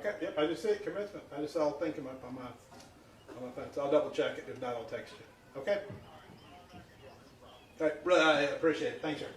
Okay, yep, I just see it, commencement. I just saw a thing come up on my phone, so I'll double check it. If not, I'll text you. Okay? All right, brother, I appreciate it. Thanks, sir.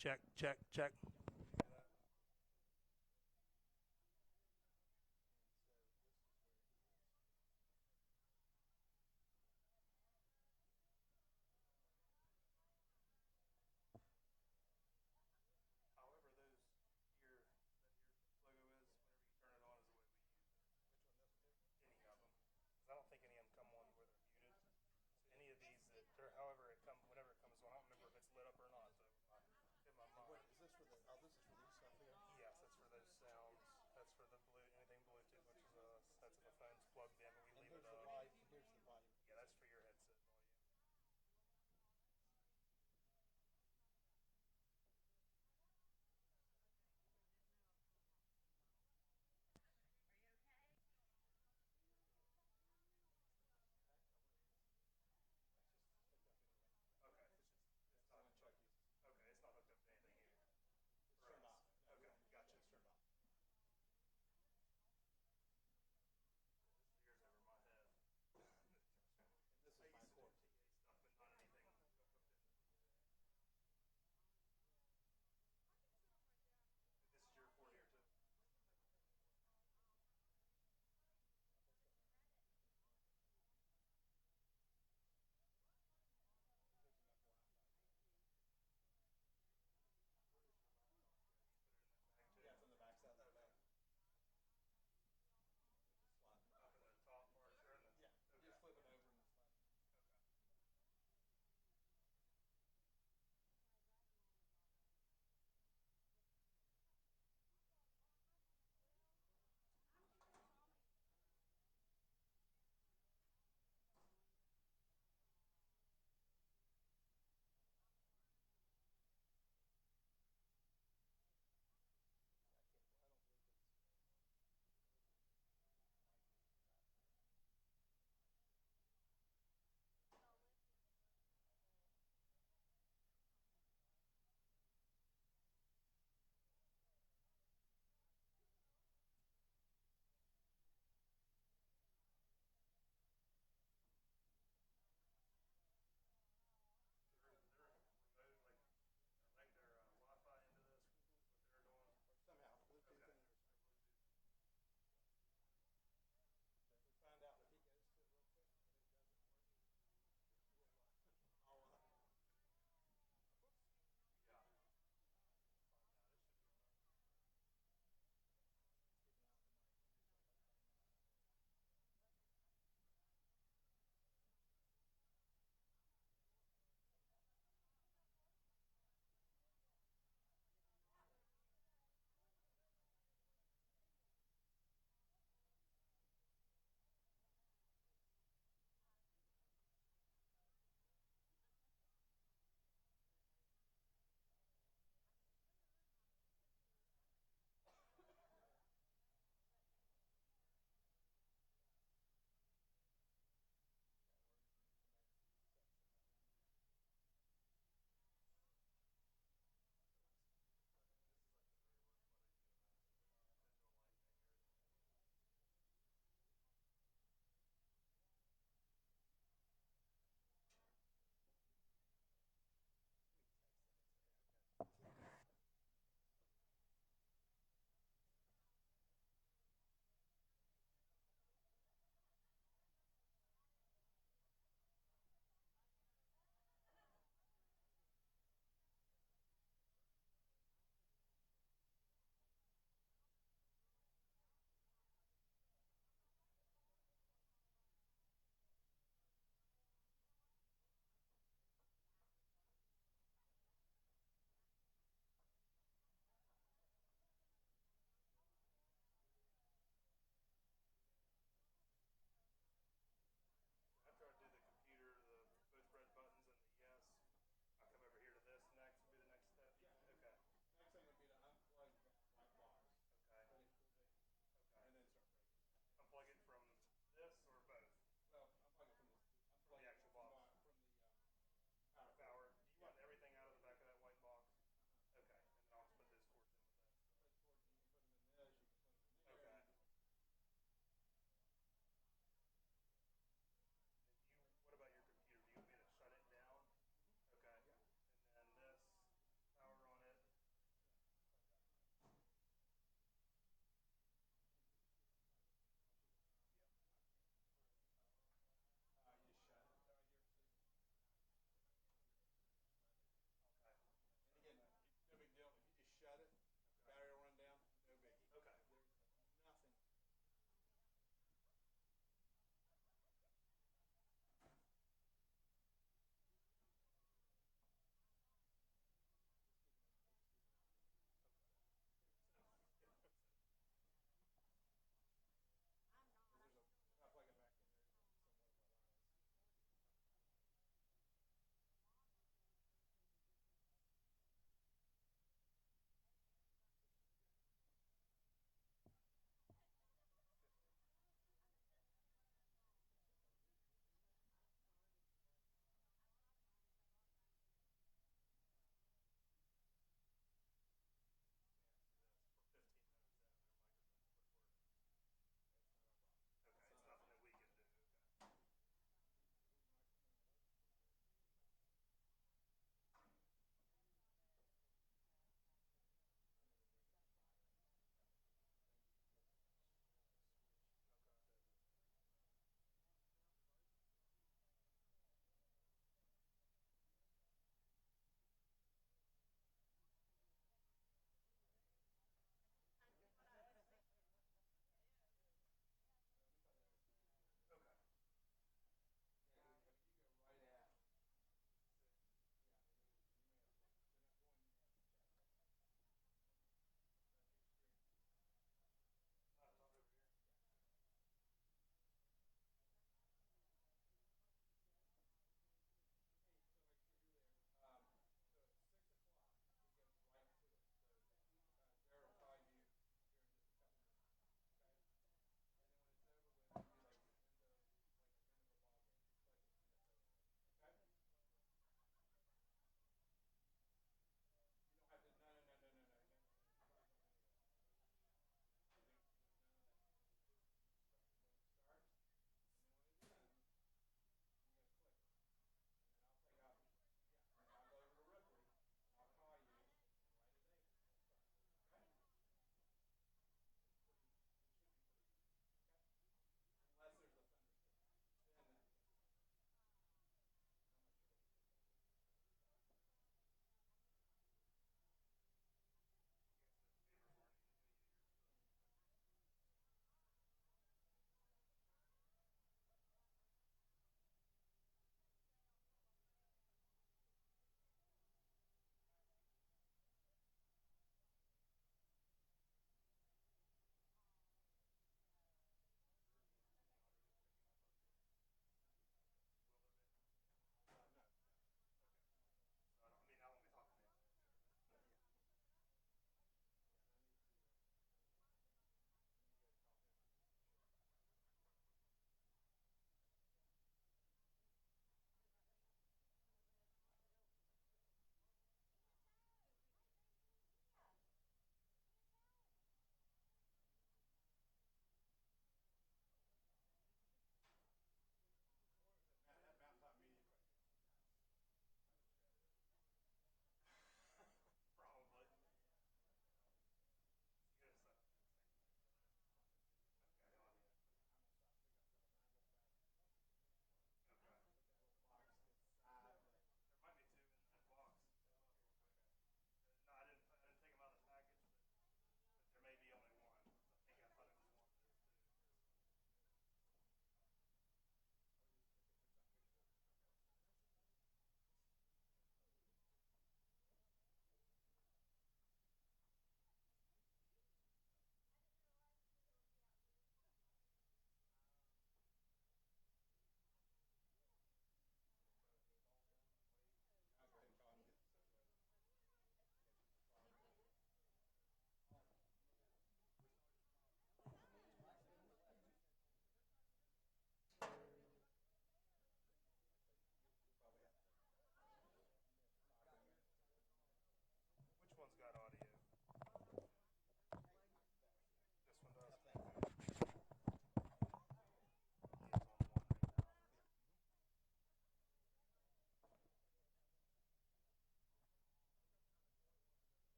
Check, check, check. However, ear that ear logo is, whenever you turn it on, is the way we use it. Which one? This one? Any of them, because I don't think any of them come on where they're muted. So any of these that, or however it comes, whenever it comes on, I don't remember if it's lit up or not. So in my And what mind, is this for? This is for these stuff here. yes, that's for those sounds. That's for the blue, anything Bluetooth, which is us. That's if the phone's plugged in and we And leave here's it the up. volume. Here's the volume. Yeah, that's for your headset volume. Okay, it's not okay, it's not hooked up to anything here. It's turned off. Okay, gotcha. It's turned off. Here's over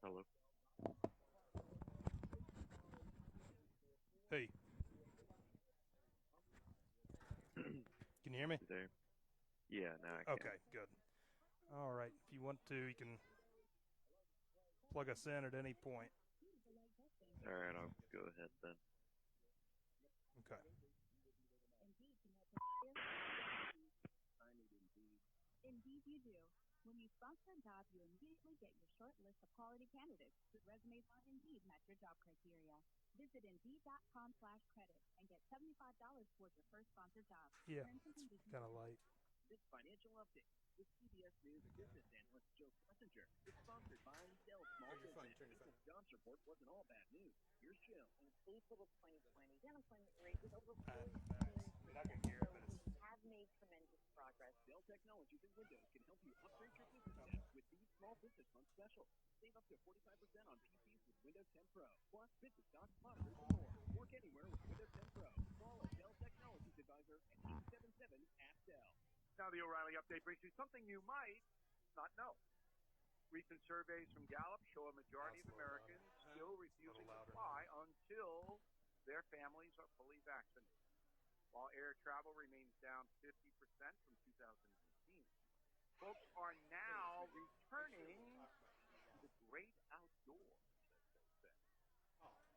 Hello. Hey. Can you hear me? There. Yeah, now I can. Okay, good. All right. If you want to, you can plug us in at any point. All right, I'll go ahead then. Okay. Indeed you do. When you sponsor a job, you immediately get your short list of quality candidates whose resumes on Indeed match your job criteria. Visit Indeed.com/credit and get $75 towards your first sponsored job. Yeah, Terms and it's conditions kind of apply. light. This financial update with CBS News business analyst Joe Schlesinger is sponsored by Dell Small Your phone, Business. turn your phone This jobs report wasn't all bad news. Here's Jill. In April of 2020, the unemployment rate was over 14%. You're not going to hear it, but it's... We have made tremendous progress. Dell Technologies and Windows can help you upgrade your business desk with these small business month specials. Save up to 45% on PCs with Windows 10 Pro, plus business docs, monitors, and more. Work anywhere with Windows 10 Pro. Call a Dell Technologies advisor at 877-ASK-DELL. Now the O'Reilly update brings you something you might not know. Recent surveys from Gallup show a majority of Americans still refusing to fly until their families are fully vaccinated. While air travel remains down 50% from 2019, folks are now returning to the great outdoors, as they say.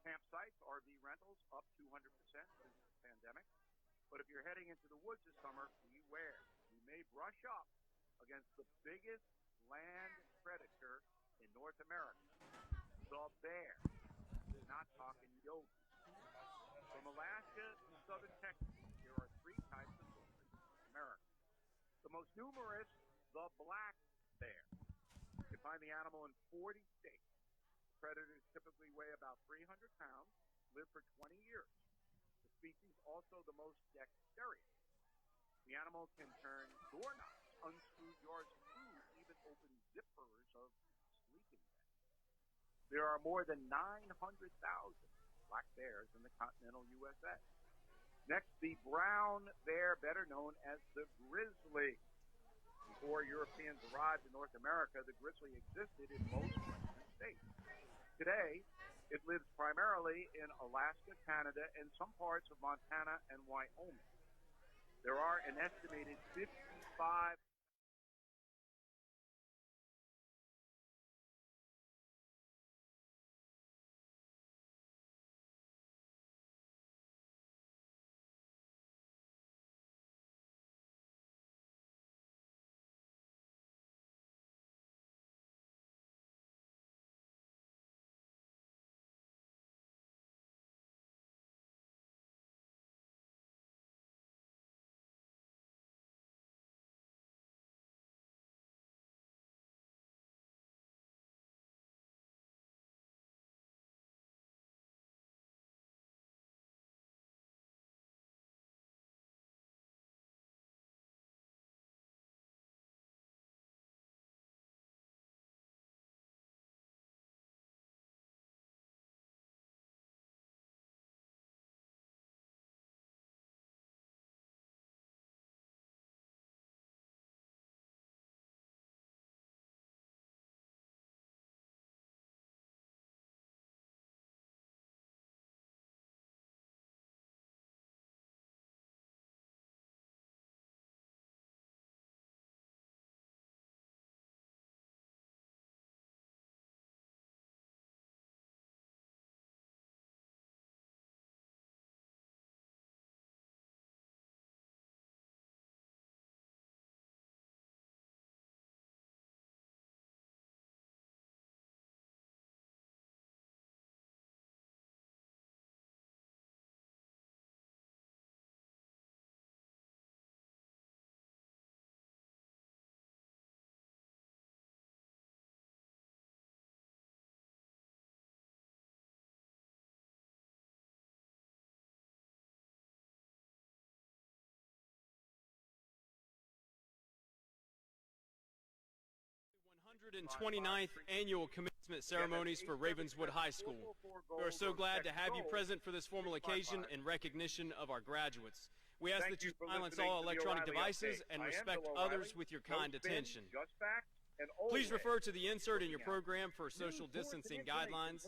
Campsites, RV rentals up 200% since the pandemic. But if you're heading into the woods this summer, beware. You may brush up against the biggest land predator in North America, the bear. Not talking yogi. From Alaska to southern Texas, there are 3 types of bears in America. The most numerous, the black bear. You can find the animal in 40 states. Predators typically weigh about 300 pounds, live for 20 years. The species also the most dexterous. The animal can turn doorknobs, unscrew jars of food, even open zippers of sleeping bags. There are more than 900,000 black bears in the continental USA. Next, the brown bear, better known as the grizzly. Before Europeans arrived in North America, the grizzly existed in most western states. Today, it lives primarily in Alaska, Canada, and some parts of Montana and Wyoming. There are an estimated 55129th annual commencement ceremonies for Ravenswood High School. We are so glad to have you present for this formal occasion in recognition of our graduates. We ask that you silence all electronic devices and respect others with your kind attention. Just facts, Please refer to the insert in your program for social distancing guidelines.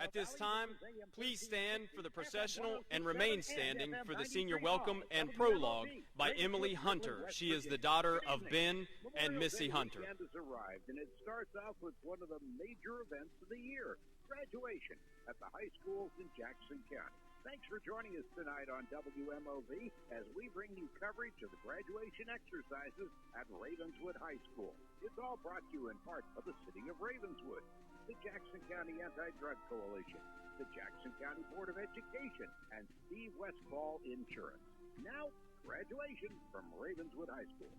At this time, please stand for the processional and remain standing for the senior welcome and prologue by Emily Hunter. She is the daughter of Ben and Missy Hunter. Has arrived, and it starts off with one of the major events of the year, graduation at the high schools in Jackson County. Thanks for joining us tonight on WMOV as we bring you coverage of the graduation exercises at Ravenswood High School. It's all brought to you in part by the City of Ravenswood, the Jackson County Anti-Drug Coalition, the Jackson County Board of Education, and Steve Westfall Insurance. Now, graduation from Ravenswood High School.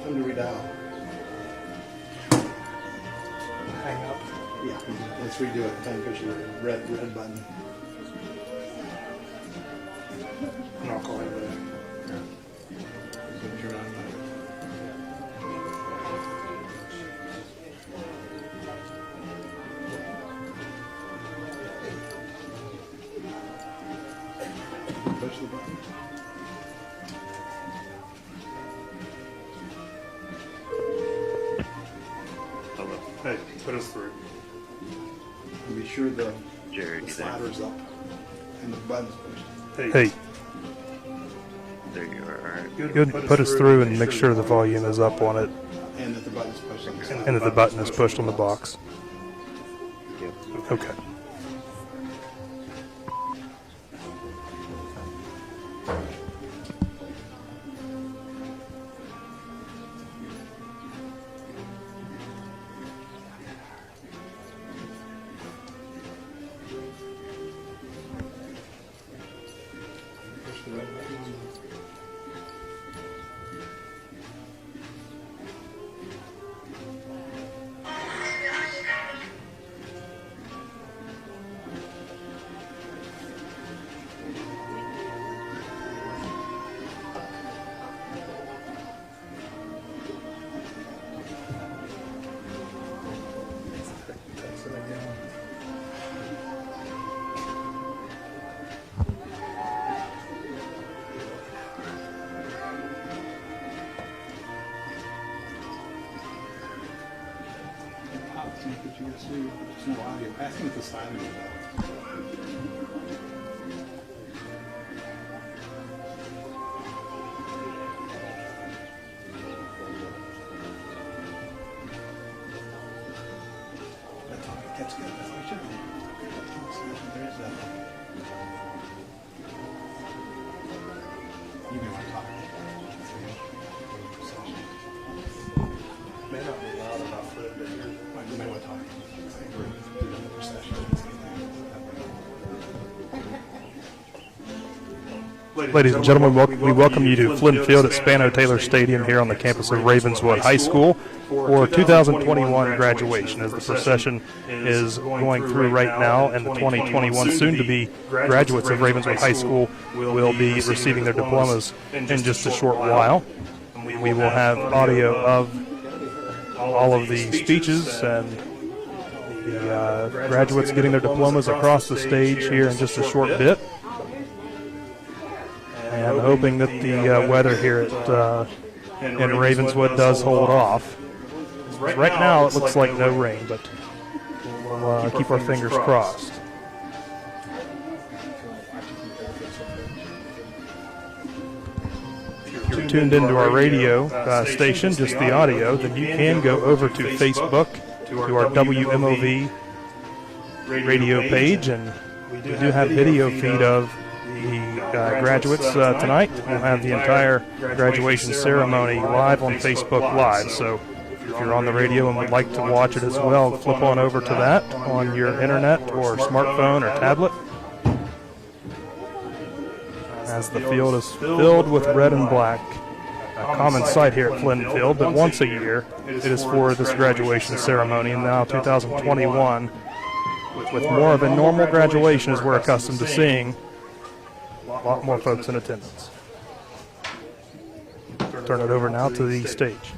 Time to redial. Hang up. Yeah, let's redo it. Time to push the red button. And I'll call you later. Yeah. Turn on push the button. Hey, put us through. And be sure the Jared, you there? slider's up and the button's pushed. Hey, There you are. Alright. good. Put us through and make sure the volume is up on it And that the button's pushed on the slider. and that the button is pushed on the box. Yep. Okay. Push the red button on the text it again. Pop to make it USB. There's no audio. Ask him if the slider is up. That's good. That's what we should do. There's that. You may want to talk. May not be loud enough for it to hear. You may want to talk. We're doing another session. Ladies and gentlemen, we welcome you to Flynn Field at Spano Taylor Stadium here on the campus of Ravenswood High School for 2021 graduation, as the procession is going through right now, and the 2021 soon-to-be graduates of Ravenswood High School will be receiving their diplomas in just a short while. We will have audio of all of the speeches and the graduates getting their diplomas across the stage here in just a short bit. And hoping that the weather here in Ravenswood does hold off. Right now it looks like no rain, but we'll keep our fingers crossed. you're tuned into our radio station, just the audio, then you can go over to Facebook, to our WMOV radio page, and we do have video feed of the graduates tonight. We'll have the entire graduation ceremony live on Facebook Live. So if you're on the radio and would like to watch it as well, flip on over to that on your internet or smartphone or tablet. As the field is filled with red and black, a common sight here at Flynn Field, but once a year it is for this graduation ceremony, and now 2021, with more of a normal graduation as we're accustomed to seeing, a lot more folks in attendance. Turn it over now to the stage.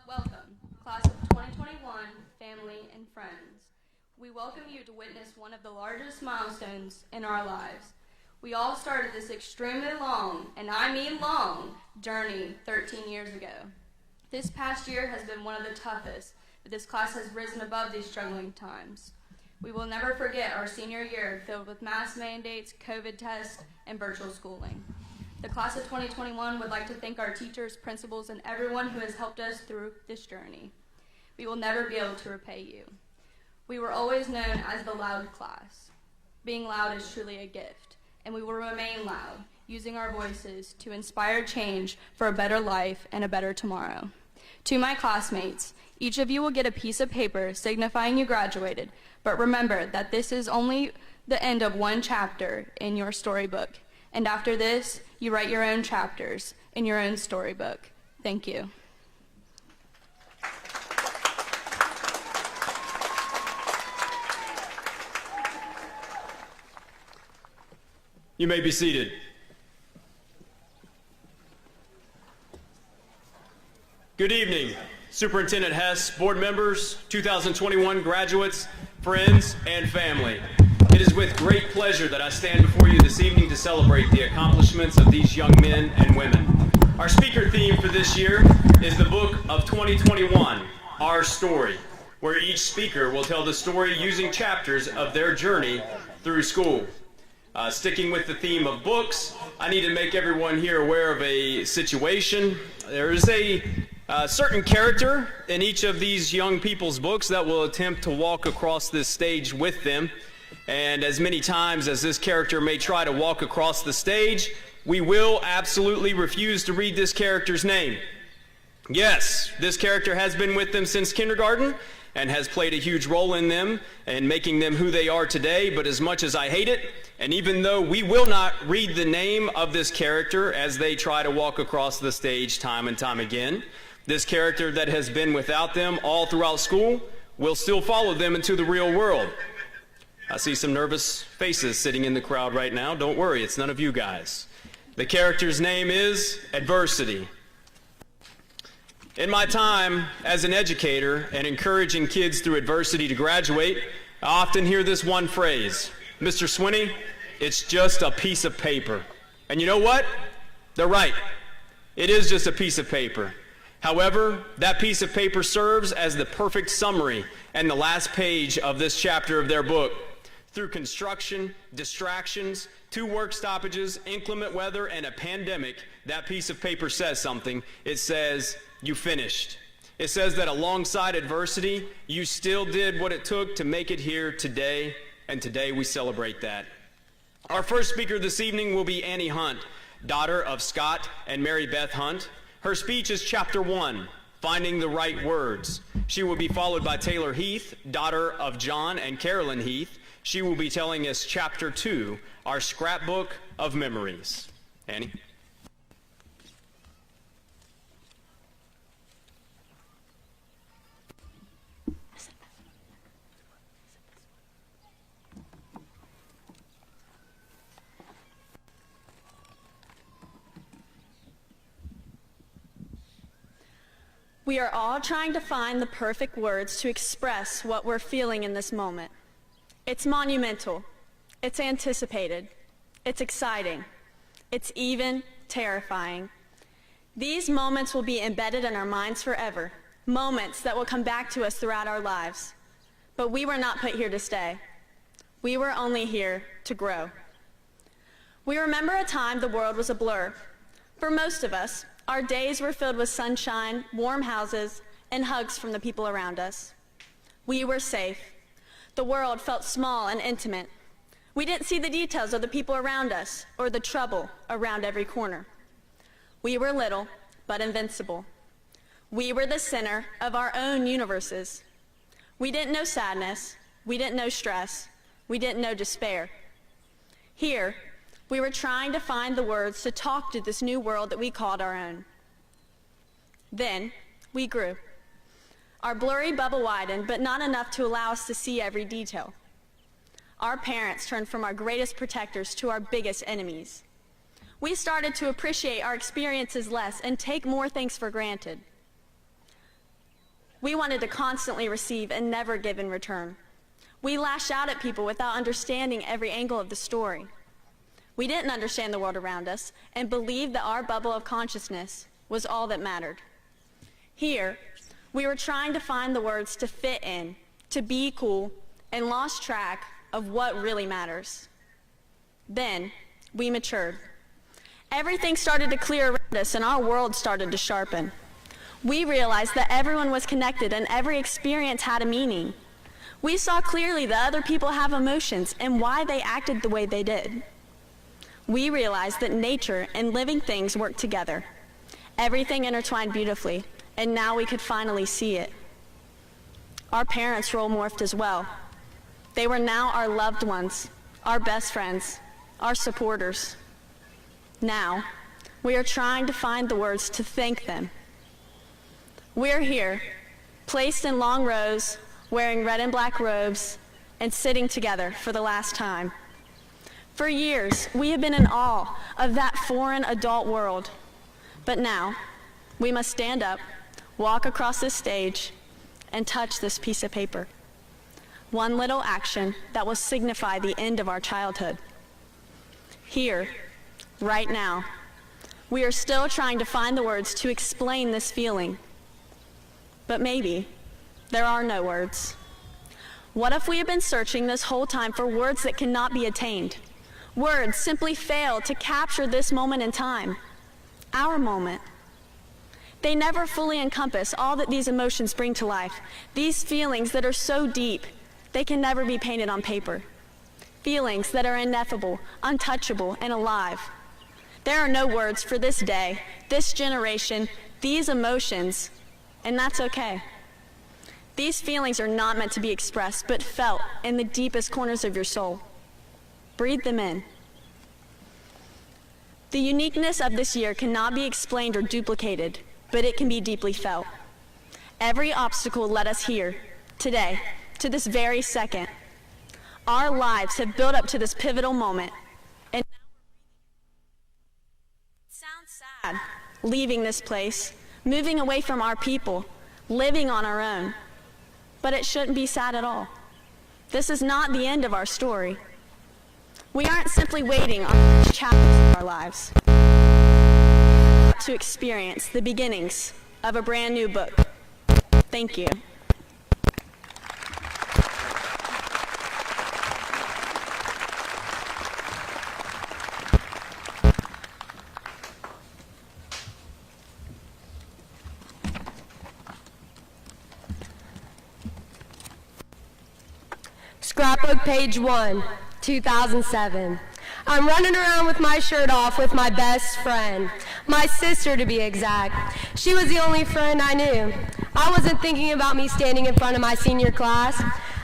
Welcome, class of 2021, family and friends. We welcome you to witness one of the largest milestones in our lives. We all started this extremely long, and I mean long, journey 13 years ago. This past year has been one of the toughest, but this class has risen above these struggling times. We will never forget our senior year filled with mask mandates, COVID tests, and virtual schooling. The class of 2021 would like to thank our teachers, principals, and everyone who has helped us through this journey. We will never be able to repay you. We were always known as the loud class. Being loud is truly a gift, and we will remain loud, using our voices to inspire change for a better life and a better tomorrow. To my classmates, each of you will get a piece of paper signifying you graduated, but remember that this is only the end of one chapter in your storybook, and after this, you write your own chapters in your own storybook. Thank you. You may be seated. Good evening, Superintendent Hess, board members, 2021 graduates, friends, and family. It is with great pleasure that I stand before you this evening to celebrate the accomplishments of these young men and women. Our speaker theme for this year is the book of 2021, Our Story, where each speaker will tell the story using chapters of their journey through school. Sticking with the theme of books, I need to make everyone here aware of a situation. There is a certain character in each of these young people's books that will attempt to walk across this stage with them. And as many times as this character may try to walk across the stage, we will absolutely refuse to read this character's name. Yes, this character has been with them since kindergarten and has played a huge role in them and making them who they are today, but as much as I hate it, and even though we will not read the name of this character as they try to walk across the stage time and time again, this character that has been without them all throughout school will still follow them into the real world. I see some nervous faces sitting in the crowd right now. Don't worry, it's none of you guys. The character's name is Adversity. In my time as an educator and encouraging kids through adversity to graduate, I often hear this one phrase, Mr. Swinney, it's just a piece of paper. And you know what? They're right. It is just a piece of paper. However, that piece of paper serves as the perfect summary and the last page of this chapter of their book. Through construction, distractions, 2 work stoppages, inclement weather, and a pandemic, that piece of paper says something. It says, you finished. It says that alongside adversity, you still did what it took to make it here today, and today we celebrate that. Our first speaker this evening will be Annie Hunt, daughter of Scott and Mary Beth Hunt. Her speech is Chapter 1, Finding the Right Words. She will be followed by Taylor Heath, daughter of John and Carolyn Heath. She will be telling us Chapter 2, our scrapbook of memories. Annie? We are all trying to find the perfect words to express what we're feeling in this moment. It's monumental. It's anticipated. It's exciting. It's even terrifying. These moments will be embedded in our minds forever, moments that will come back to us throughout our lives. But we were not put here to stay. We were only here to grow. We remember a time the world was a blur, For most of us, our days were filled with sunshine, warm houses, and hugs from the people around us. We were safe. The world felt small and intimate. We didn't see the details of the people around us or the trouble around every corner. We were little, but invincible. We were the center of our own universes. We didn't know sadness. We didn't know stress. We didn't know despair. Here, we were trying to find the words to talk to this new world that we called our own. Then, we grew. Our blurry bubble widened, but not enough to allow us to see every detail. Our parents turned from our greatest protectors to our biggest enemies. We started to appreciate our experiences less and take more things for granted. We wanted to constantly receive and never give in return. We lashed out at people without understanding every angle of the story. We didn't understand the world around us and believed that our bubble of consciousness was all that mattered. Here, we were trying to find the words to fit in, to be cool, and lost track of what really matters. Then, we matured. Everything started to clear around us and our world started to sharpen. We realized that everyone was connected and every experience had a meaning. We saw clearly that other people have emotions and why they acted the way they did. We realized that nature and living things work together. Everything intertwined beautifully, and now we could finally see it. Our parents' role morphed as well. They were now our loved ones, our best friends, our supporters. Now, we are trying to find the words to thank them. We're here, placed in long rows, wearing red and black robes, and sitting together for the last time. For years, we have been in awe of that foreign adult world. But now, we must stand up, walk across this stage, and touch this piece of paper. One little action that will signify the end of our childhood. Here, right now, we are still trying to find the words to explain this feeling. But maybe there are no words. What if we have been searching this whole time for words that cannot be attained? Words simply fail to capture this moment in time, our moment. They never fully encompass all that these emotions bring to life. These feelings that are so deep, they can never be painted on paper. Feelings that are ineffable, untouchable, and alive. There are no words for this day, this generation, these emotions, and that's okay. These feelings are not meant to be expressed, but felt in the deepest corners of your soul. Breathe them in. The uniqueness of this year cannot be explained or duplicated, but it can be deeply felt. Every obstacle led us here, today, to this very second. Our lives have built up to this pivotal moment, and now it sounds sad, leaving this place, moving away from our people, living on our own. But it shouldn't be sad at all. This is not the end of our story. We aren't simply waiting on the chapters of our lives to experience the beginnings of a brand new book. Thank you. Scrapbook page 1, 2007. I'm running around with my shirt off with my best friend, my sister to be exact. She was the only friend I knew. I wasn't thinking about me standing in front of my senior class.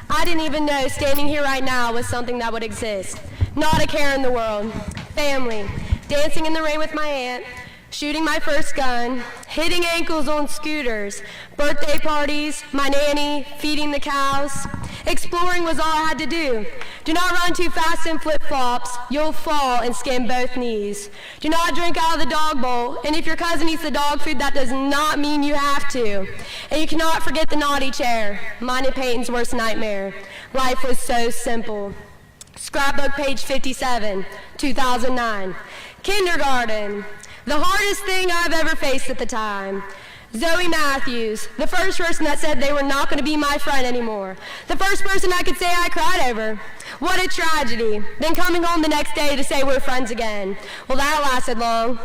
I didn't even know standing here right now was something that would exist. Not a care in the world. Family, dancing in the rain with my aunt, shooting my first gun, hitting ankles on scooters, birthday parties, my nanny, feeding the cows. Exploring was all I had to do. Do not run too fast in flip-flops. You'll fall and skin both knees. Do not drink out of the dog bowl. And if your cousin eats the dog food, that does not mean you have to. And you cannot forget the naughty chair. Mine and Peyton's worst nightmare. Life was so simple. Scrapbook page 57, 2009. Kindergarten. The hardest thing I've ever faced at the time. Zoe Matthews, the first person that said they were not going to be my friend anymore. The first person I could say I cried over. What a tragedy. Then coming home the next day to say we're friends again. Well, that lasted long.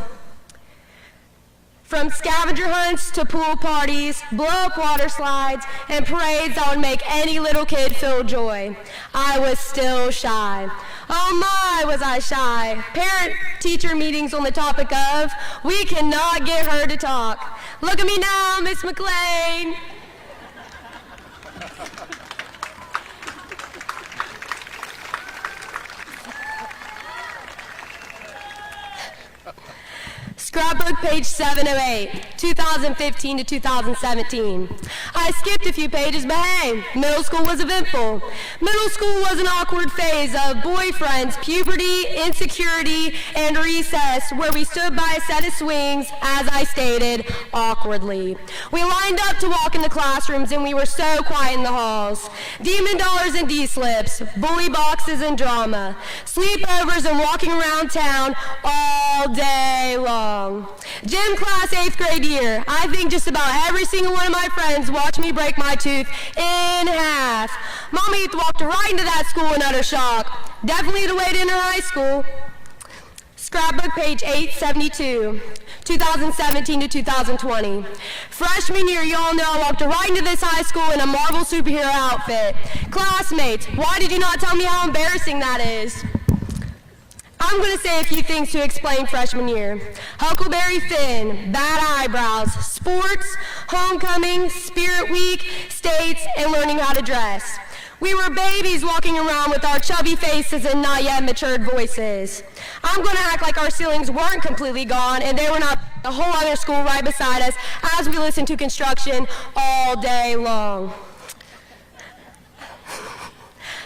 From scavenger hunts to pool parties, blow-up water slides, and parades that would make any little kid feel joy, I was still shy. Oh my, was I shy. Parent-teacher meetings on the topic of, we cannot get her to talk. Look at me now, Miss McLean. Scrapbook page 708, 2015 to 2017. I skipped a few pages, but hey, middle school was eventful. Middle school was an awkward phase of boyfriends, puberty, insecurity, and recess, where we stood by a set of swings, as I stated, awkwardly. We lined up to walk in the classrooms, and we were so quiet in the halls. Demon dollars and D-slips, bully boxes and drama, sleepovers and walking around town all day long. Gym class 8th grade year. I think just about every single one of my friends watched me break my tooth in half. Mommy walked right into that school in utter shock. Definitely the way to enter high school. Scrapbook page 872, 2017 to 2020. Freshman year, y'all know I walked right into this high school in a Marvel superhero outfit. Classmates, why did you not tell me how embarrassing that is? I'm going to say a few things to explain freshman year. Huckleberry Finn, bad eyebrows, sports, homecoming, spirit week, states, and learning how to dress. We were babies walking around with our chubby faces and not yet matured voices. I'm going to act like our ceilings weren't completely gone and they were not a whole other school right beside us as we listened to construction all day long.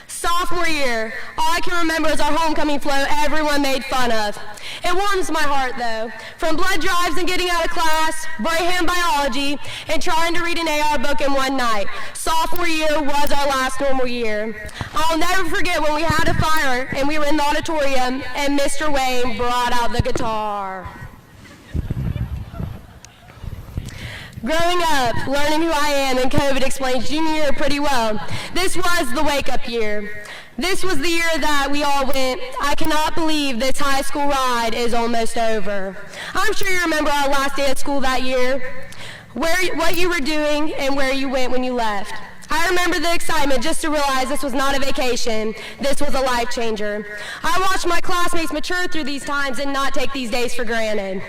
Sophomore year, all I can remember is our homecoming float everyone made fun of. It warms my heart though. From blood drives and getting out of class, Braham biology, and trying to read an AR book in one night. Sophomore year was our last normal year. I'll never forget when we had a fire and we were in the auditorium and Mr. Wayne brought out the guitar. Growing up, learning who I am, and COVID explains junior year pretty well. This was the wake-up year. This was the year that we all went, I cannot believe this high school ride is almost over. I'm sure you remember our last day of school that year, what you were doing and where you went when you left. I remember the excitement just to realize this was not a vacation, this was a life changer. I watched my classmates mature through these times and not take these days for granted.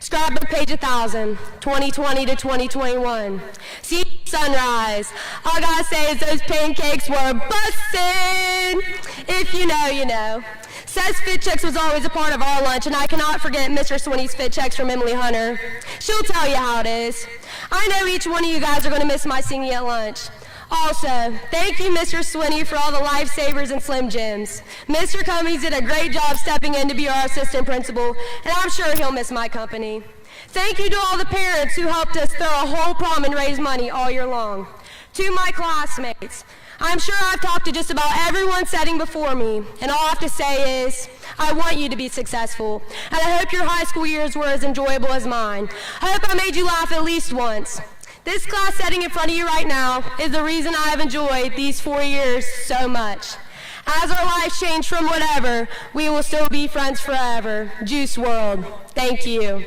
Scrapbook page 1000, 2020 to 2021. See sunrise. All I gotta say is those pancakes were bussin'. If you know, you know. Says fit checks was always a part of our lunch, and I cannot forget Mr. Swinney's fit checks from Emily Hunter. She'll tell you how it is. I know each one of you guys are gonna miss my singing at lunch. Also, thank you, Mr. Swinney, for all the lifesavers and Slim Jims. Mr. Cummings did a great job stepping in to be our assistant principal, and I'm sure he'll miss my company. Thank you to all the parents who helped us throw a whole prom and raise money all year long. To my classmates, I'm sure I've talked to just about everyone sitting before me, and all I have to say is, I want you to be successful, and I hope your high school years were as enjoyable as mine. I hope I made you laugh at least once. This class setting in front of you right now is the reason I have enjoyed these 4 years so much. As our lives change from whatever, we will still be friends forever. Juice World, thank you.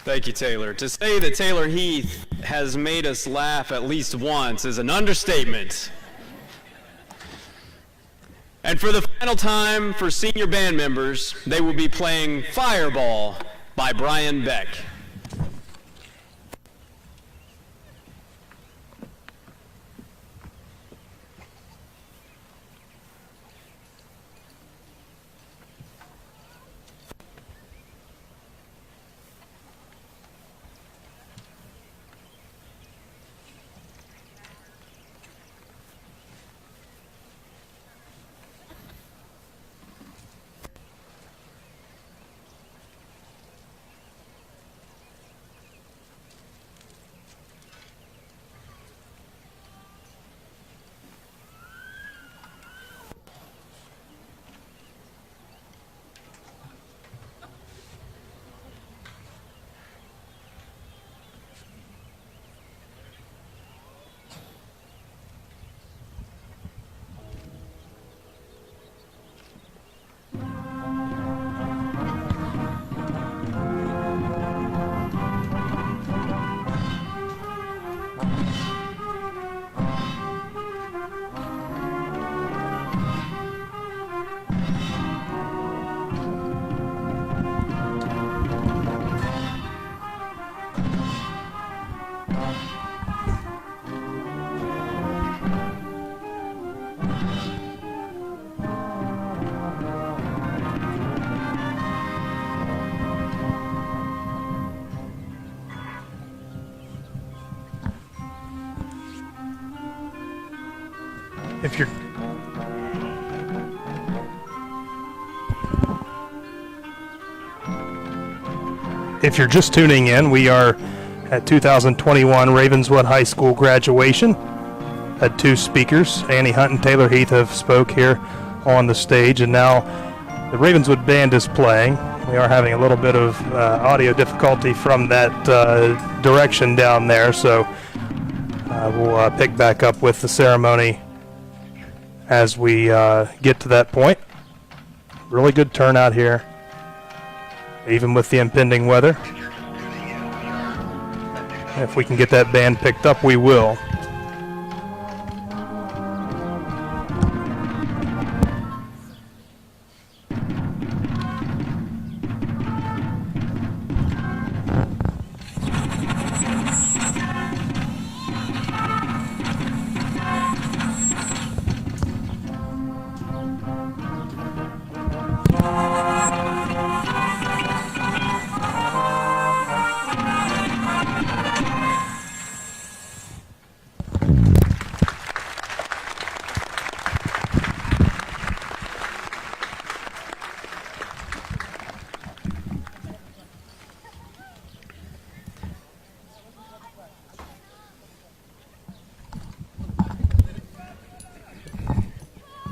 Thank you, Taylor. To say that Taylor Heath has made us laugh at least once is an understatement. And for the final time for senior band members, they will be playing Fireball by Brian Beck. If you're just tuning in, we are at 2021 Ravenswood High School graduation. Had two speakers, Annie Hunt and Taylor Heath, have spoke here on the stage, and now the Ravenswood band is playing. We are having a little bit of audio difficulty from that direction down there, so we'll pick back up with the ceremony as we get to that point. Really good turnout here, even with the impending weather. If we can get that band picked up, we will.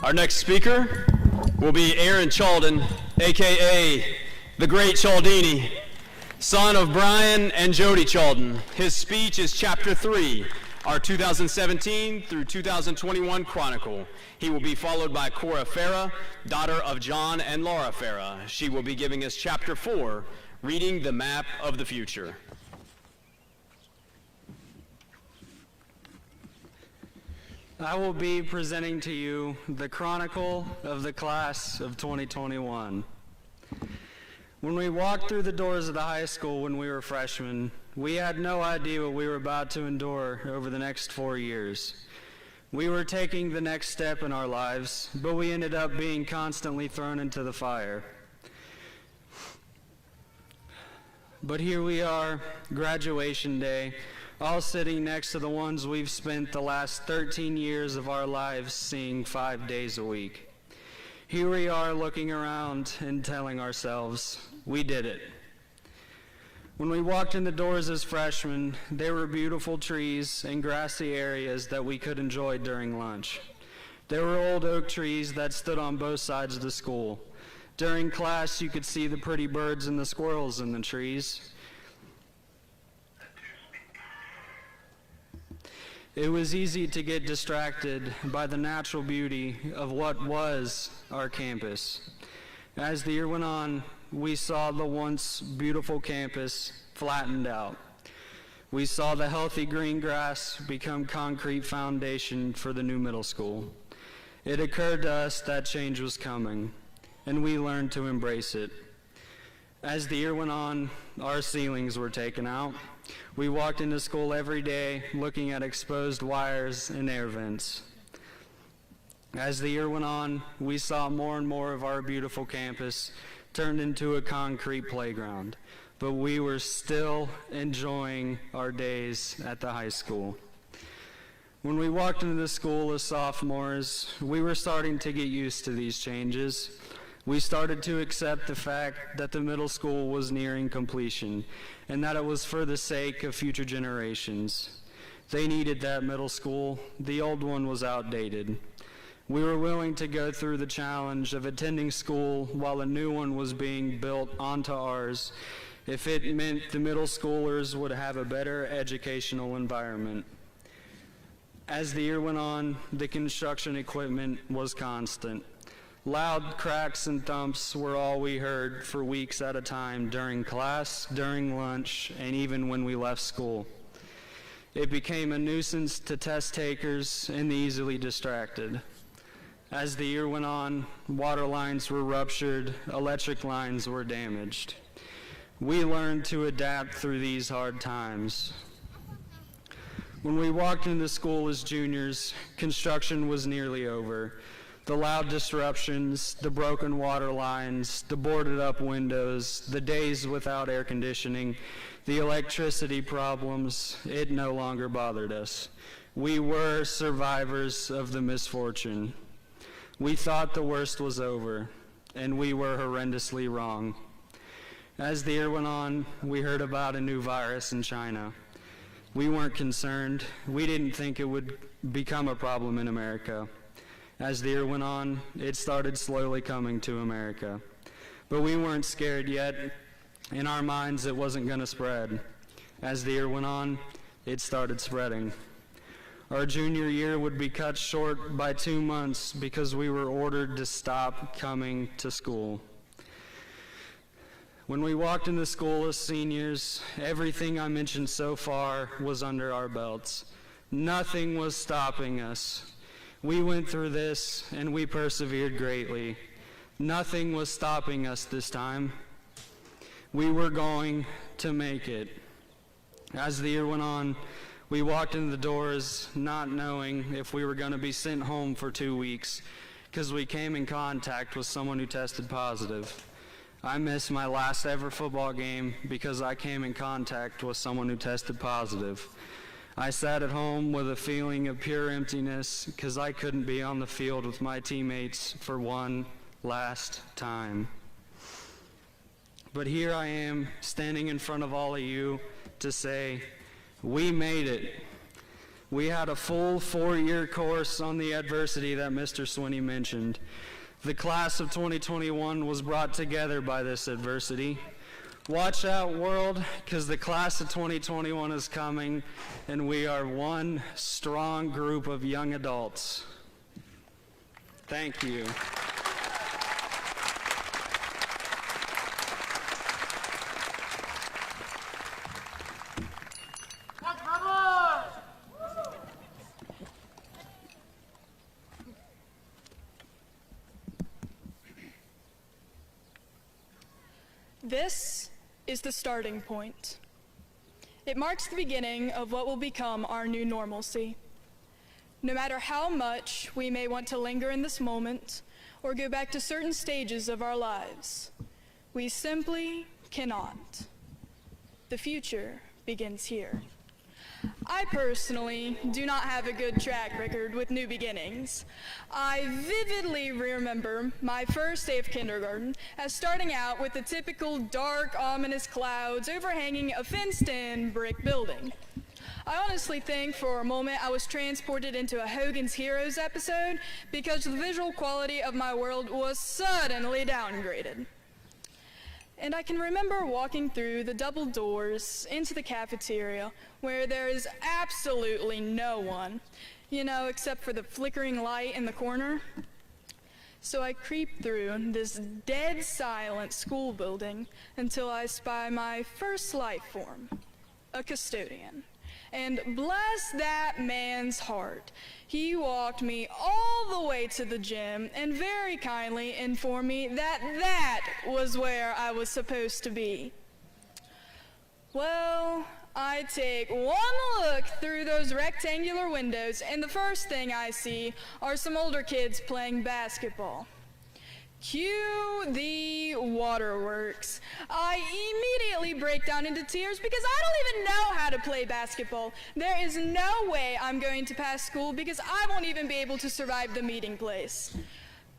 Our next speaker will be Aaron Chalden, aka the Great Cialdini, son of Brian and Jody Chalden. His speech is Chapter 3, our 2017 through 2021 Chronicle. He will be followed by Cora Farah, daughter of John and Laura Farah. She will be giving us Chapter 4, Reading the Map of the Future. I will be presenting to you the Chronicle of the Class of 2021. When we walked through the doors of the high school when we were freshmen, we had no idea what we were about to endure over the next 4 years. We were taking the next step in our lives, but we ended up being constantly thrown into the fire. But here we are, graduation day, all sitting next to the ones we've spent the last 13 years of our lives seeing 5 days a week. Here we are looking around and telling ourselves, we did it. When we walked in the doors as freshmen, there were beautiful trees and grassy areas that we could enjoy during lunch. There were old oak trees that stood on both sides of the school. During class, you could see the pretty birds and the squirrels in the trees. It was easy to get distracted by the natural beauty of what was our campus. As the year went on, we saw the once beautiful campus flattened out. We saw the healthy green grass become concrete foundation for the new middle school. It occurred to us that change was coming, and we learned to embrace it. As the year went on, our ceilings were taken out. We walked into school every day looking at exposed wires and air vents. As the year went on, we saw more and more of our beautiful campus turned into a concrete playground, but we were still enjoying our days at the high school. When we walked into the school as sophomores, we were starting to get used to these changes. We started to accept the fact that the middle school was nearing completion and that it was for the sake of future generations. They needed that middle school. The old one was outdated. We were willing to go through the challenge of attending school while a new one was being built onto ours if it meant the middle schoolers would have a better educational environment. As the year went on, the construction equipment was constant. Loud cracks and thumps were all we heard for weeks at a time during class, during lunch, and even when we left school. It became a nuisance to test takers and the easily distracted. As the year went on, water lines were ruptured, electric lines were damaged. We learned to adapt through these hard times. When we walked into school as juniors, construction was nearly over. The loud disruptions, the broken water lines, the boarded up windows, the days without air conditioning, the electricity problems, it no longer bothered us. We were survivors of the misfortune. We thought the worst was over, and we were horrendously wrong. As the year went on, we heard about a new virus in China. We weren't concerned. We didn't think it would become a problem in America. As the year went on, it started slowly coming to America. But we weren't scared yet. In our minds, it wasn't going to spread. As the year went on, it started spreading. Our junior year would be cut short by 2 months because we were ordered to stop coming to school. When we walked into school as seniors, everything I mentioned so far was under our belts. Nothing was stopping us. We went through this and we persevered greatly. Nothing was stopping us this time. We were going to make it. As the year went on, we walked in the doors not knowing if we were going to be sent home for 2 weeks because we came in contact with someone who tested positive. I missed my last ever football game because I came in contact with someone who tested positive. I sat at home with a feeling of pure emptiness because I couldn't be on the field with my teammates for one last time. But here I am standing in front of all of you to say, we made it. We had a full 4-year course on the adversity that Mr. Swinney mentioned. The class of 2021 was brought together by this adversity. Watch out, world, because the class of 2021 is coming, and we are one strong group of young adults. Thank you. This is the starting point. It marks the beginning of what will become our new normalcy. No matter how much we may want to linger in this moment or go back to certain stages of our lives, we simply cannot. The future begins here. I personally do not have a good track record with new beginnings. I vividly remember my first day of kindergarten as starting out with the typical dark, ominous clouds overhanging a fenced-in brick building. I honestly think for a moment I was transported into a Hogan's Heroes episode because the visual quality of my world was suddenly downgraded. And I can remember walking through the double doors into the cafeteria where there is absolutely no one, except for the flickering light in the corner. So I creep through this dead silent school building until I spy my first life form, a custodian. And bless that man's heart, he walked me all the way to the gym and very kindly informed me that that was where I was supposed to be. Well, I take one look through those rectangular windows, and the first thing I see are some older kids playing basketball. Cue the waterworks. I immediately break down into tears because I don't even know how to play basketball. There is no way I'm going to pass school because I won't even be able to survive the meeting place.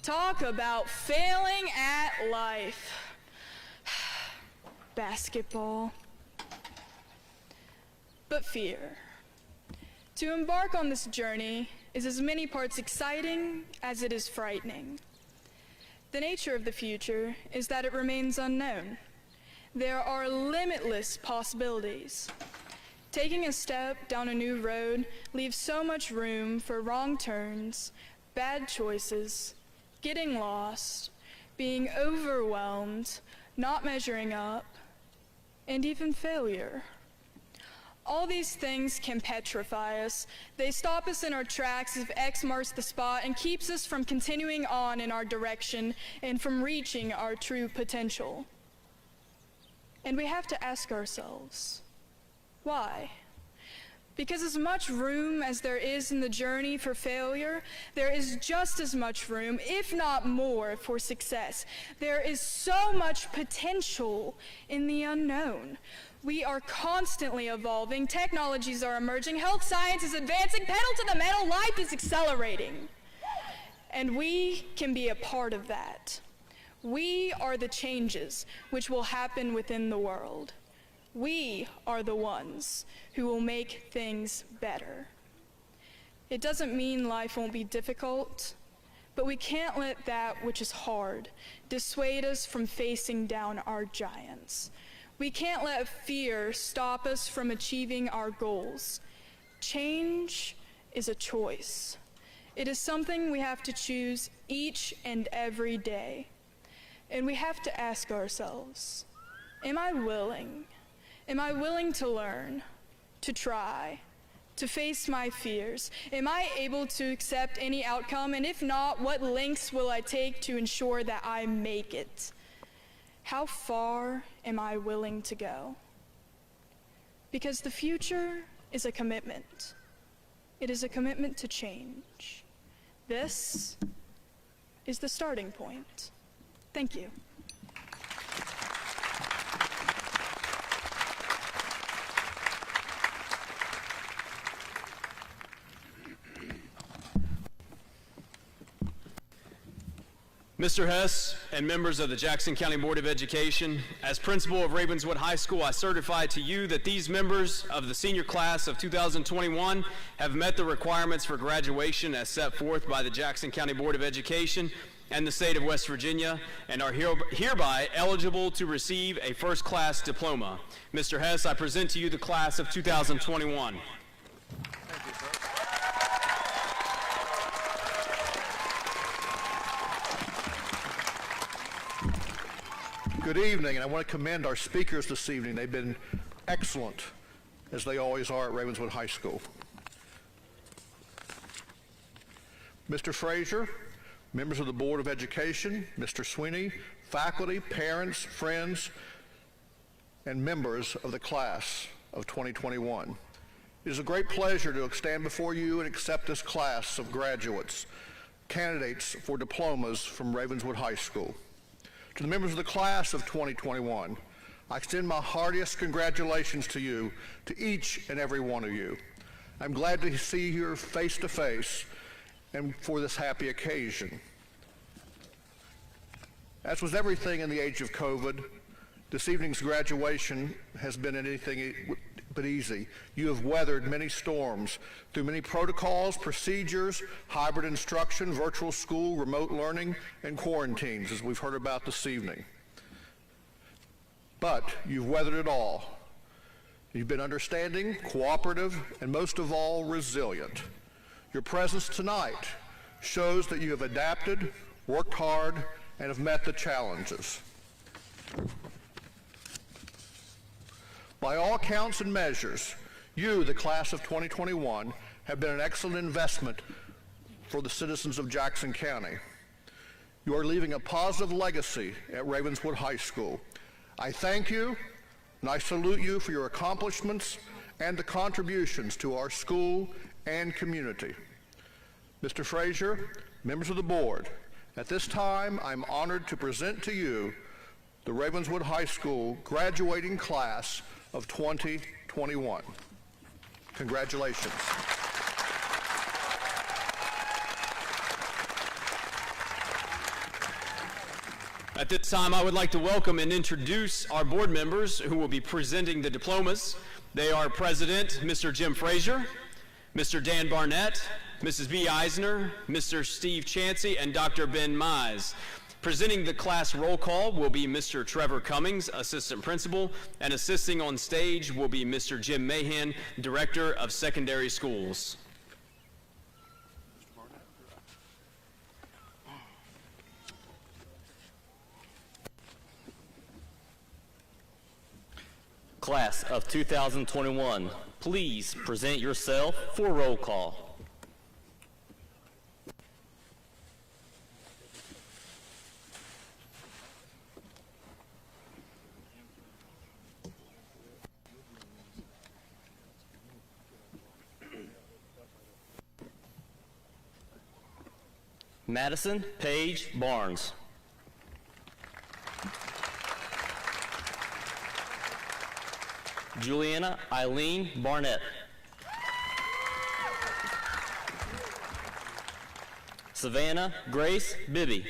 Talk about failing at life. Basketball. But fear. To embark on this journey is as many parts exciting as it is frightening. The nature of the future is that it remains unknown. There are limitless possibilities. Taking a step down a new road leaves so much room for wrong turns, bad choices, getting lost, being overwhelmed, not measuring up, and even failure. All these things can petrify us. They stop us in our tracks if X marks the spot and keeps us from continuing on in our direction and from reaching our true potential. And we have to ask ourselves, why? Because as much room as there is in the journey for failure, there is just as much room, if not more, for success. There is so much potential in the unknown. We are constantly evolving. Technologies are emerging. Health science is advancing. Pedal to the metal. Life is accelerating. And we can be a part of that. We are the changes which will happen within the world. We are the ones who will make things better. It doesn't mean life won't be difficult, but we can't let that which is hard dissuade us from facing down our giants. We can't let fear stop us from achieving our goals. Change is a choice. It is something we have to choose each and every day. And we have to ask ourselves, am I willing? Am I willing to learn, to try, to face my fears? Am I able to accept any outcome? And if not, what lengths will I take to ensure that I make it? How far am I willing to go? Because the future is a commitment. It is a commitment to change. This is the starting point. Thank you. Mr. Hess and members of the Jackson County Board of Education, as principal of Ravenswood High School, I certify to you that these members of the senior class of 2021 have met the requirements for graduation as set forth by the Jackson County Board of Education and the state of West Virginia, and are hereby eligible to receive a first-class diploma. Mr. Hess, I present to you the class of 2021. Good evening, and I want to commend our speakers this evening. They've been excellent, as they always are at Ravenswood High School. Mr. Frazier, members of the Board of Education, Mr. Sweeney, faculty, parents, friends, and members of the class of 2021. It is a great pleasure to stand before you and accept this class of graduates, candidates for diplomas from Ravenswood High School. To the members of the class of 2021, I extend my heartiest congratulations to you, to each and every one of you. I'm glad to see you face to face and for this happy occasion. As was everything in the age of COVID, this evening's graduation has been anything but easy. You have weathered many storms through many protocols, procedures, hybrid instruction, virtual school, remote learning, and quarantines, as we've heard about this evening. But you've weathered it all. You've been understanding, cooperative, and most of all, resilient. Your presence tonight shows that you have adapted, worked hard, and have met the challenges. By all counts and measures, you, the class of 2021, have been an excellent investment for the citizens of Jackson County. You are leaving a positive legacy at Ravenswood High School. I thank you, and I salute you for your accomplishments and the contributions to our school and community. Mr. Frazier, members of the board, at this time, I'm honored to present to you the Ravenswood High School graduating class of 2021. Congratulations. At this time, I would like to welcome and introduce our board members who will be presenting the diplomas. They are President Mr. Jim Frazier, Mr. Dan Barnett, Mrs. B. Eisner, Mr. Steve Chansey, and Dr. Ben Mize. Presenting the class roll call will be Mr. Trevor Cummings, Assistant Principal, and assisting on stage will be Mr. Jim Mahan, Director of Secondary Schools. Class of 2021, please present yourself for roll call. Madison Paige Barnes. Juliana Eileen Barnett. Savannah Grace Bibby.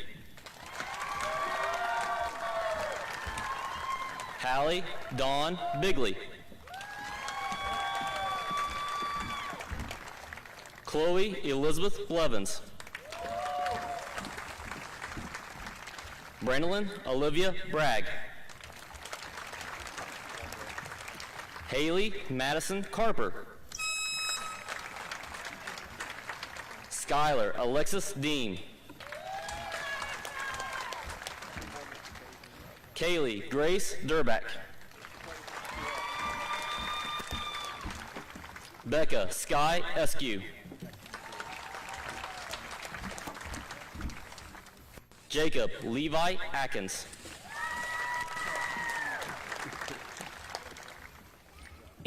Hallie Dawn Bigley. Chloe Elizabeth Blevins. Brandolyn Olivia Bragg. Haley Madison Carper. Skylar Alexis Dean. Kaylee Grace Durback. Becca Sky Eskew. Jacob Levi Atkins.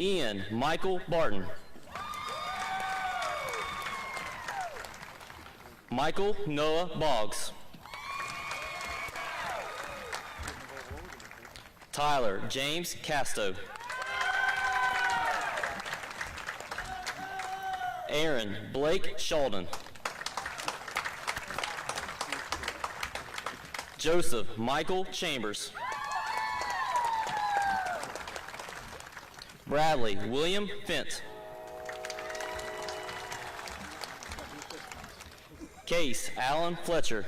Ian Michael Barton. Michael Noah Boggs. Tyler James Casto. Aaron Blake Sheldon. Joseph Michael Chambers. Bradley William Fent. Case Allen Fletcher.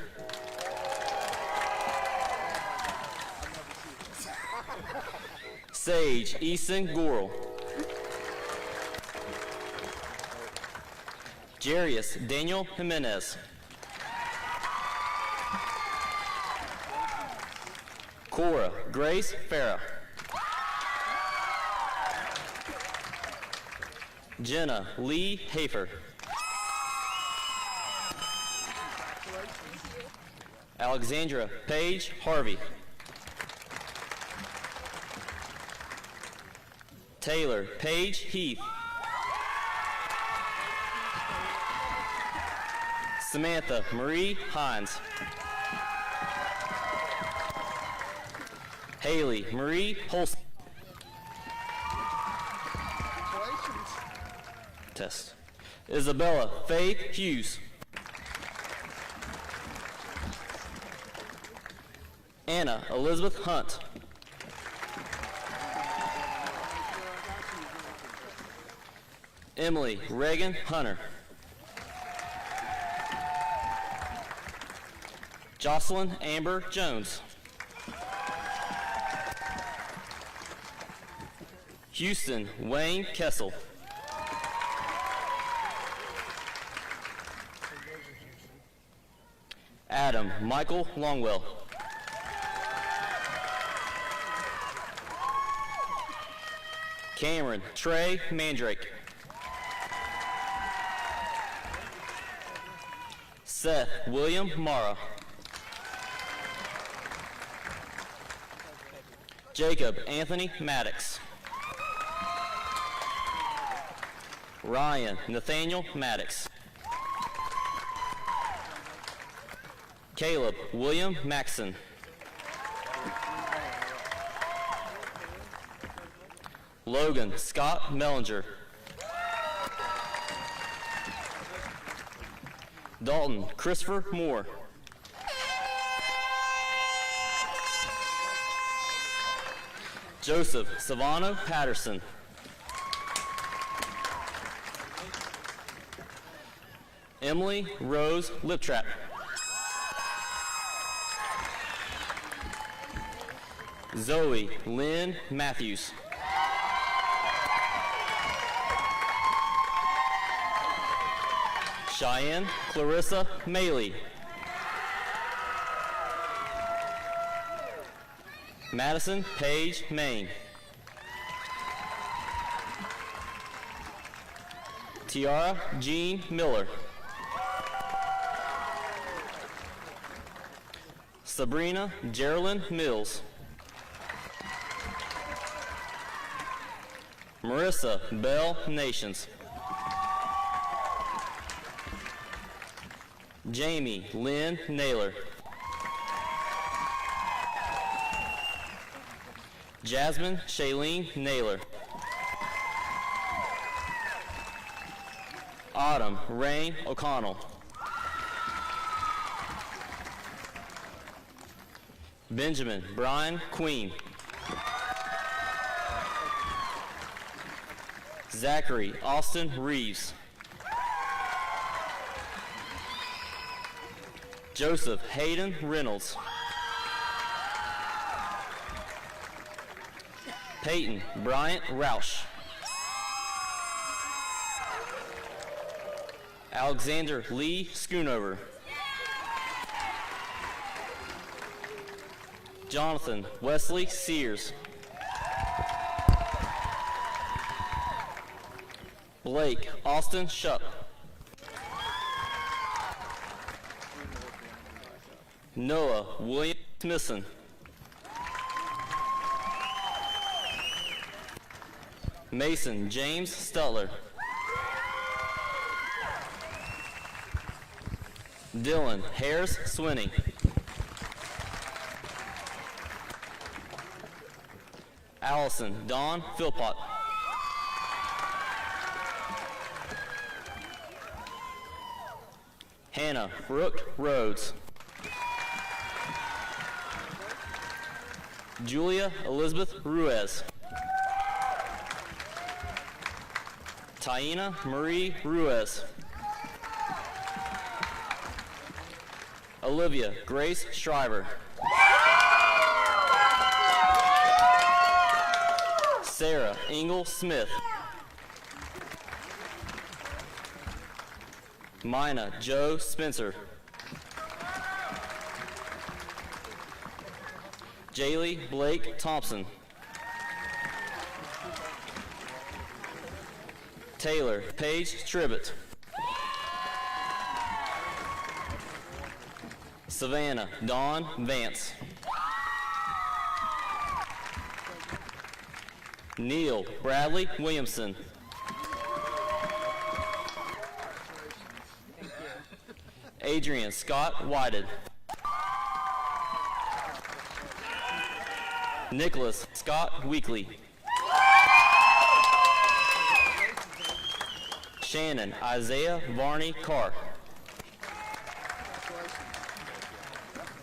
Sage Easton Gorel. Jarius Daniel Jimenez. Cora Grace Farah. Jenna Lee Hafer. Alexandra Paige Harvey. Taylor Paige Heath. Samantha Marie Hines. Haley Marie Holst. Test. Isabella Faith Hughes. Anna Elizabeth Hunt. Emily Reagan Hunter. Jocelyn Amber Jones. Houston Wayne Kessel. Adam Michael Longwell. Cameron Trey Mandrake. Seth William Mara. Jacob Anthony Maddox. Ryan Nathaniel Maddox. Caleb William Maxson. Logan Scott Mellinger. Dalton Christopher Moore. Joseph Savano Patterson. Emily Rose Liptrap. Zoe Lynn Matthews. Cheyenne Clarissa Maley. Madison Paige Main. Tiara Jean Miller. Sabrina Geraldine Mills. Marissa Bell Nations. Jamie Lynn Naylor. Jasmine Shailene Naylor. Autumn Rain O'Connell. Benjamin Brian Queen. Zachary Austin Reeves. Joseph Hayden Reynolds. Peyton Bryant Roush. Alexander Lee Schoonover. Jonathan Wesley Sears. Blake Austin Shupp. Noah William Smithson. Mason James Stutler. Dylan Harris Swinney. Allison Dawn Philpott. Hannah Brooke Rhodes. Julia Elizabeth Ruiz. Taina Marie Ruiz. Olivia Grace Shriver. Sarah Ingle Smith. Mina Joe Spencer. Jaylee Blake Thompson. Taylor Paige Tribbett. Savannah Dawn Vance. Neil Bradley Williamson. Adrian Scott Whited. Nicholas Scott Weekly. Shannon Isaiah Varney Carr.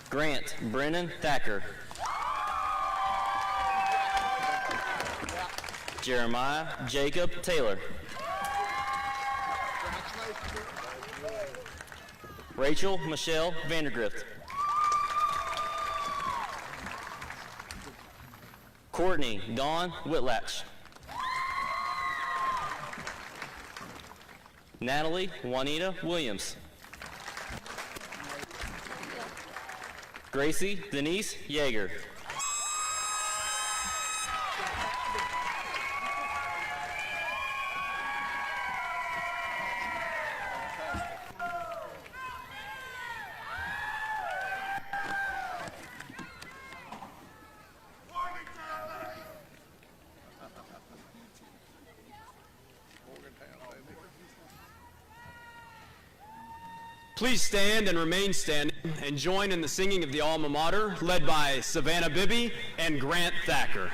Grant Brennan Thacker. Jeremiah Jacob Taylor. Rachel Michelle Vandergrift. Courtney Dawn Whitlatch. Natalie Juanita Williams. Gracie Denise Yeager. Please stand and remain standing and join in the singing of the alma mater, led by Savannah Bibby and Grant Thacker.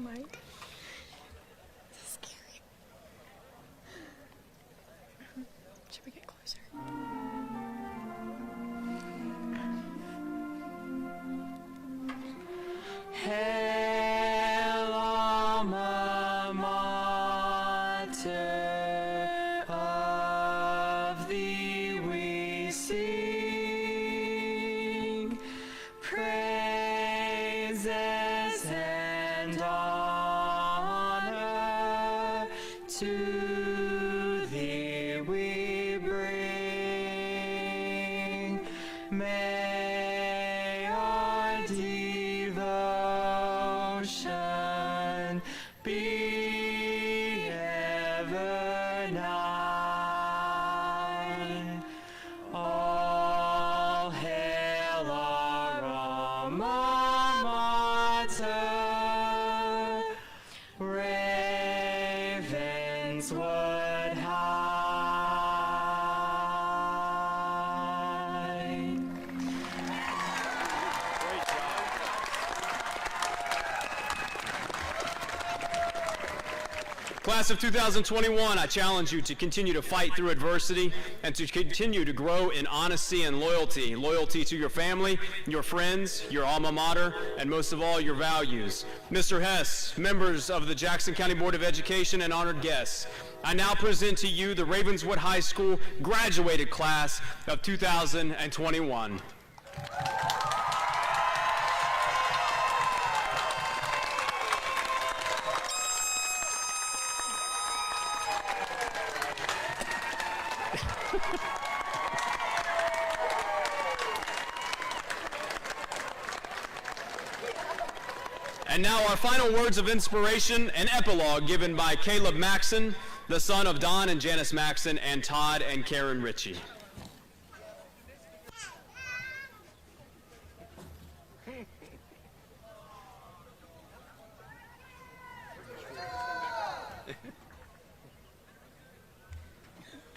Mike. Should we get closer? Hail, alma mater, of thee we sing praises and honor to thee we bring. May our devotion be ever nigh. All hail our alma mater, Ravenswood High. Great job. Class of 2021, I challenge you to continue to fight through adversity and to continue to grow in honesty and loyalty. Loyalty to your family, your friends, your alma mater, and most of all, your values. Mr. Hess, members of the Jackson County Board of Education, and honored guests, I now present to you the Ravenswood High School graduated class of 2021. And now our final words of inspiration and epilogue given by Caleb Maxson, the son of Don and Janice Maxson, and Todd and Karen Ritchie.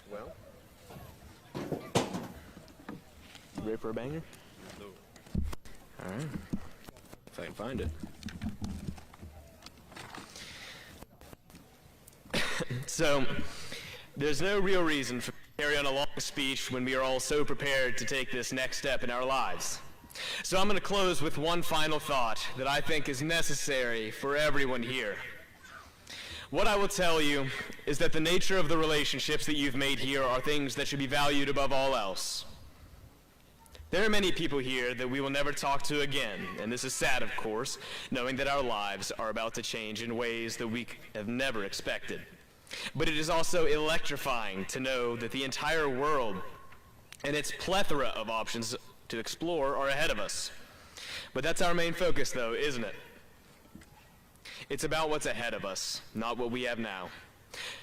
Well, ready for a banger? No. All right. If I can find it. So, there's no real reason for carry on a long speech when we are all so prepared to take this next step in our lives. So I'm going to close with one final thought that I think is necessary for everyone here. What I will tell you is that the nature of the relationships that you've made here are things that should be valued above all else. There are many people here that we will never talk to again, and this is sad, of course, knowing that our lives are about to change in ways that we have never expected. But it is also electrifying to know that the entire world and its plethora of options to explore are ahead of us. But that's our main focus, though, isn't it? It's about what's ahead of us, not what we have now.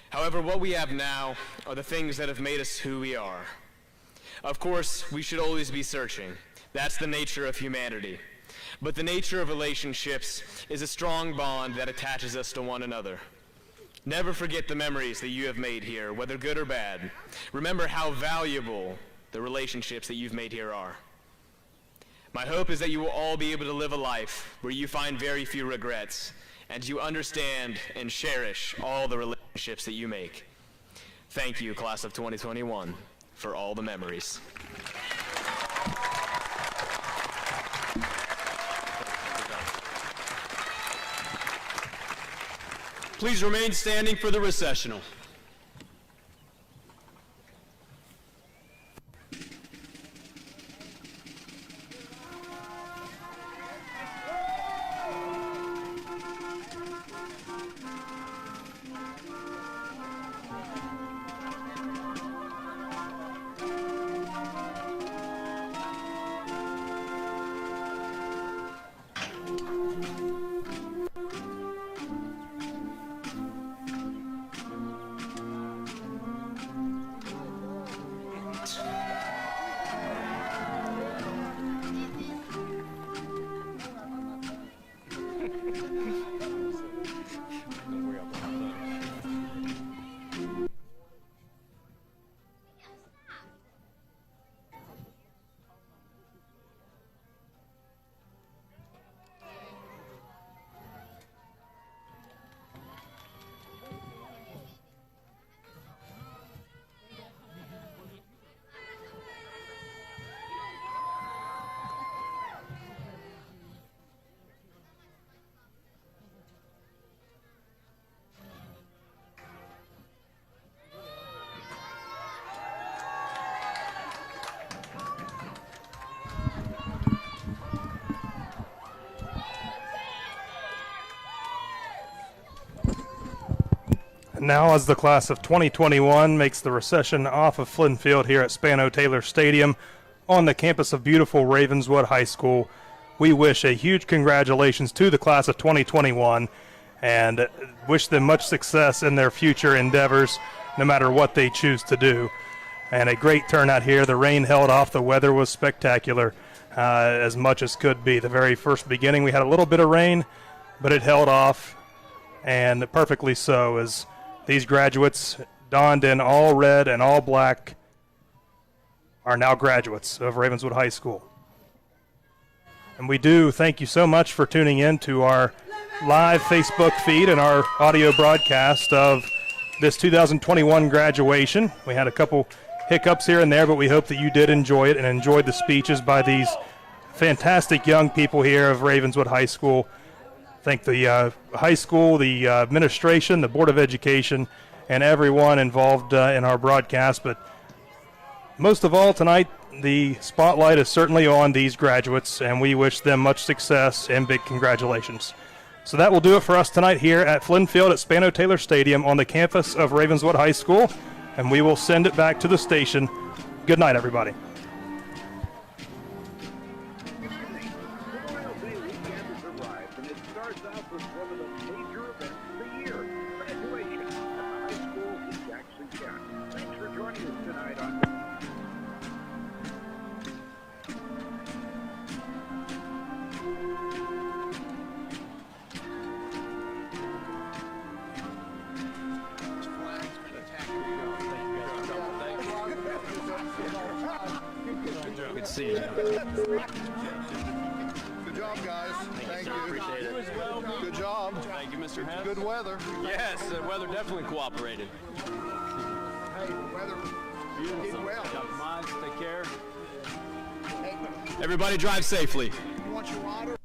However, what we have now are the things that have made us who we are. Of course, we should always be searching. That's the nature of humanity. But the nature of relationships is a strong bond that attaches us to one another. Never forget the memories that you have made here, whether good or bad. Remember how valuable the relationships that you've made here are. My hope is that you will all be able to live a life where you find very few regrets, and you understand and cherish all the relationships that you make. Thank you, class of 2021, for all the memories. Please remain standing for the recessional. Now, as the class of 2021 makes the recession off of Flynn Field here at Spano-Taylor Stadium on the campus of beautiful Ravenswood High School, we wish a huge congratulations to the class of 2021 and wish them much success in their future endeavors, no matter what they choose to do. And a great turnout here. The rain held off. The weather was spectacular, as much as could be. The very first beginning, we had a little bit of rain, but it held off, and perfectly so, as These graduates, donned in all red and all black, are now graduates of Ravenswood High School. And we do thank you so much for tuning in to our live Facebook feed and our audio broadcast of this 2021 graduation. We had a couple hiccups here and there, but we hope that you did enjoy it and enjoyed the speeches by these fantastic young people here of Ravenswood High School. Thank the high school, the administration, the Board of Education, and everyone involved in our broadcast. But most of all tonight, the spotlight is certainly on these graduates, and we wish them much success and big congratulations. So that will do it for us tonight here at Flynn Field at Spano-Taylor Stadium on the campus of Ravenswood High School, and we will send it back to the station. Good night, everybody. Memorial Day weekend has arrived, and it starts off with one of the major events of the year, graduation at the high school in Jackson County. Thanks for joining us tonight on Good to see you. Good job, guys. Thank you. Appreciate it. Good job. Thank you, Mr. Hess. Good weather. Yes, the weather definitely cooperated. Hey, weather. Did well. Take care. Everybody drive safely. You want your water?